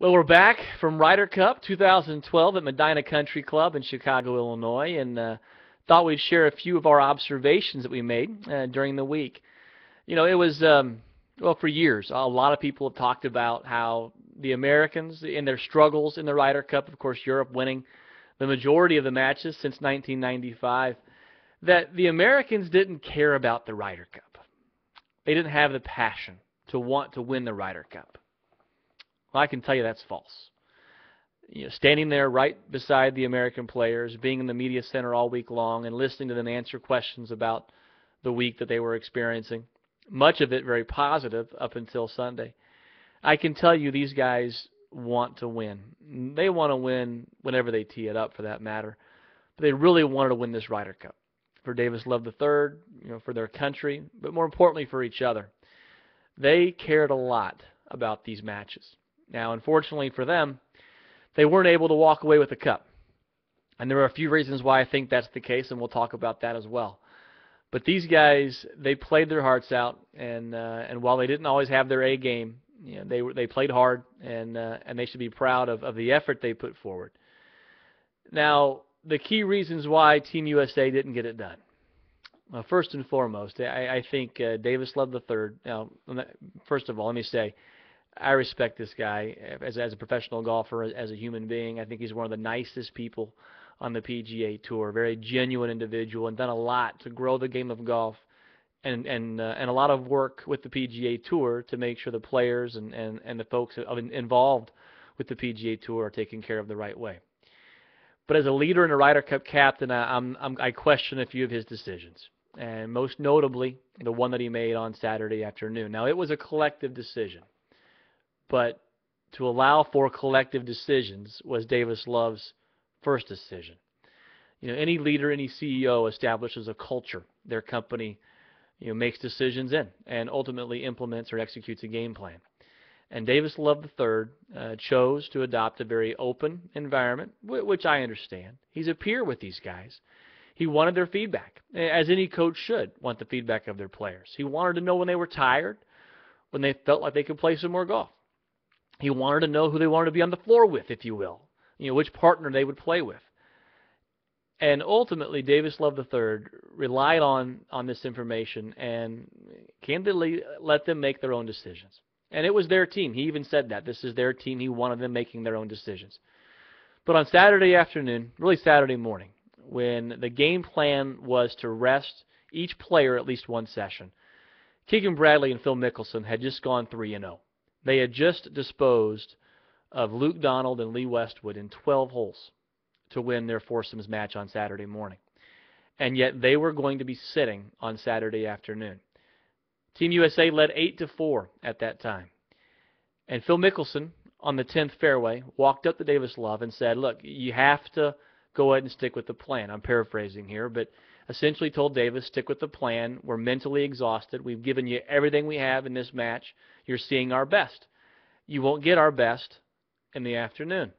Well, we're back from Ryder Cup 2012 at Medinah Country Club in Chicago, Illinois, and thought we'd share a few of our observations that we made during the week. You know, it was, well, for years, a lot of people have talked about how the Americans, in their struggles in the Ryder Cup, of course, Europe winning the majority of the matches since 1995, that the Americans didn't care about the Ryder Cup. They didn't have the passion to want to win the Ryder Cup. Well, I can tell you that's false. You know, standing there right beside the American players, being in the media center all week long and listening to them answer questions about the week that they were experiencing, much of it very positive up until Sunday. I can tell you these guys want to win. They want to win whenever they tee it up, for that matter. But they really wanted to win this Ryder Cup for Davis Love III, for their country, but more importantly for each other. They cared a lot about these matches. Now, unfortunately for them, they weren't able to walk away with the cup. And there are a few reasons why I think that's the case, and we'll talk about that as well. But these guys, they played their hearts out, and while they didn't always have their A game, they played hard, and they should be proud of the effort they put forward. Now, the key reasons why Team USA didn't get it done. Well, first and foremost, I think Davis Love III. Now, first of all, let me say, I respect this guy as a professional golfer, as a human being. I think he's one of the nicest people on the PGA Tour, very genuine individual, and done a lot to grow the game of golf, and a lot of work with the PGA Tour to make sure the players and the folks involved with the PGA Tour are taken care of the right way. But as a leader and a Ryder Cup captain, I question a few of his decisions, and most notably the one that he made on Saturday afternoon. Now, it was a collective decision. But to allow for collective decisions was Davis Love's first decision. Any leader, any CEO establishes a culture their company, makes decisions in and ultimately implements or executes a game plan. And Davis Love III chose to adopt a very open environment, which I understand. He's a peer with these guys. He wanted their feedback, as any coach should want the feedback of their players. He wanted to know when they were tired, when they felt like they could play some more golf. He wanted to know who they wanted to be on the floor with, if you will, which partner they would play with. And ultimately, Davis Love III relied on this information and candidly let them make their own decisions. And it was their team. He even said that. This is their team. He wanted them making their own decisions. But on Saturday afternoon, really Saturday morning, when the game plan was to rest each player at least one session, Keegan Bradley and Phil Mickelson had just gone 3-0. They had just disposed of Luke Donald and Lee Westwood in 12 holes to win their foursomes match on Saturday morning. And yet they were going to be sitting on Saturday afternoon. Team USA led 8-4 at that time. And Phil Mickelson, on the 10th fairway, walked up to Davis Love and said, look, you have to go ahead and stick with the plan. I'm paraphrasing here, but essentially told Davis, stick with the plan. We're mentally exhausted. We've given you everything we have in this match. You're seeing our best. You won't get our best in the afternoon.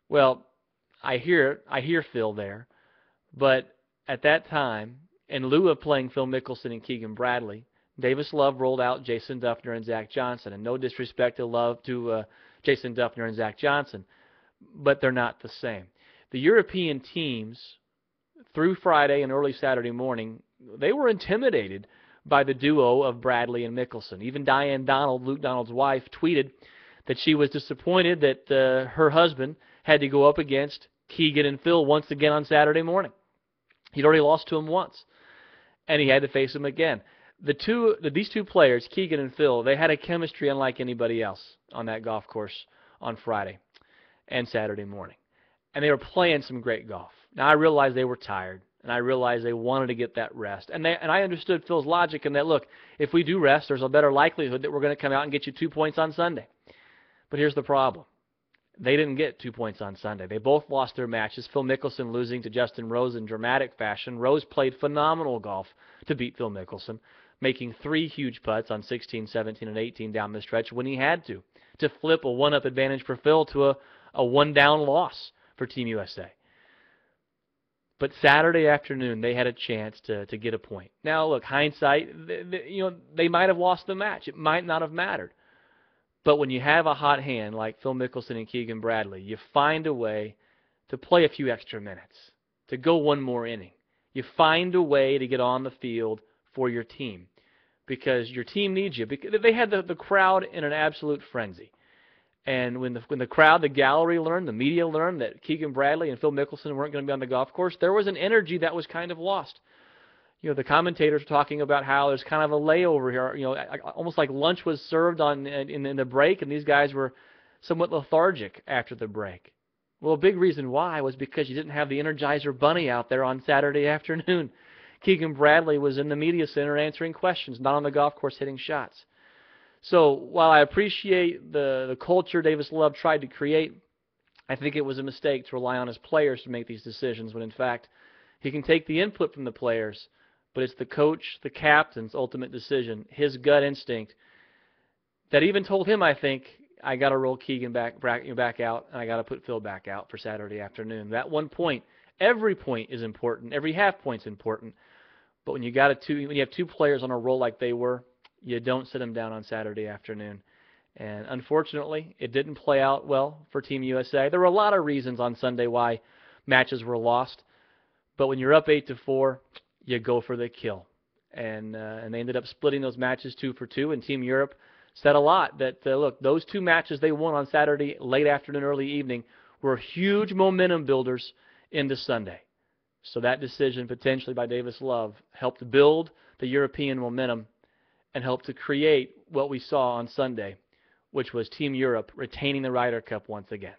Well, I hear Phil there, but at that time, in lieu of playing Phil Mickelson and Keegan Bradley, Davis Love rolled out Jason Dufner and Zach Johnson. And no disrespect to Jason Dufner and Zach Johnson, but they're not the same. The European teams, through Friday and early Saturday morning, they were intimidated by the duo of Bradley and Mickelson. Even Diane Donald, Luke Donald's wife, tweeted that she was disappointed that her husband had to go up against Keegan and Phil once again on Saturday morning. He'd already lost to him once, and he had to face him again. These two players, Keegan and Phil, they had a chemistry unlike anybody else on that golf course on Friday and Saturday morning. And they were playing some great golf. Now, I realized they were tired, and I realized they wanted to get that rest. And I understood Phil's logic in that, look, if we do rest, there's a better likelihood that we're going to come out and get you 2 points on Sunday. But here's the problem. They didn't get 2 points on Sunday. They both lost their matches. Phil Mickelson losing to Justin Rose in dramatic fashion. Rose played phenomenal golf to beat Phil Mickelson, making 3 huge putts on 16, 17, and 18 down the stretch when he had to flip a one-up advantage for Phil to a one-down loss for Team USA. But Saturday afternoon, they had a chance to get a point. Now, look, hindsight, they might have lost the match. It might not have mattered. But when you have a hot hand like Phil Mickelson and Keegan Bradley, you find a way to play a few extra minutes, to go one more inning. You find a way to get on the field for your team because your team needs you. Because they had the crowd in an absolute frenzy. And when the crowd, the gallery learned, the media learned that Keegan Bradley and Phil Mickelson weren't going to be on the golf course, there was an energy that was kind of lost. You know, the commentators were talking about how there's kind of a layover here. You know, almost like lunch was served in the break, and these guys were somewhat lethargic after the break. Well, a big reason why was because you didn't have the Energizer Bunny out there on Saturday afternoon. Keegan Bradley was in the media center answering questions, not on the golf course hitting shots. So while I appreciate the culture Davis Love tried to create, I think it was a mistake to rely on his players to make these decisions when, in fact, he can take the input from the players, but it's the coach, the captain's ultimate decision, his gut instinct, that even told him, I think, I got to roll Keegan back out, and I got to put Phil back out for Saturday afternoon. That 1 point, every point is important, every half point's important, but when you have two players on a roll like they were, you don't sit them down on Saturday afternoon. And unfortunately, it didn't play out well for Team USA. There were a lot of reasons on Sunday why matches were lost, but when you're up 8-4, you go for the kill. And they ended up splitting those matches 2-2, and Team Europe said a lot that, look, those two matches they won on Saturday, late afternoon, early evening, were huge momentum builders into Sunday. So that decision, potentially by Davis Love, helped build the European momentum and helped to create what we saw on Sunday, which was Team Europe retaining the Ryder Cup once again.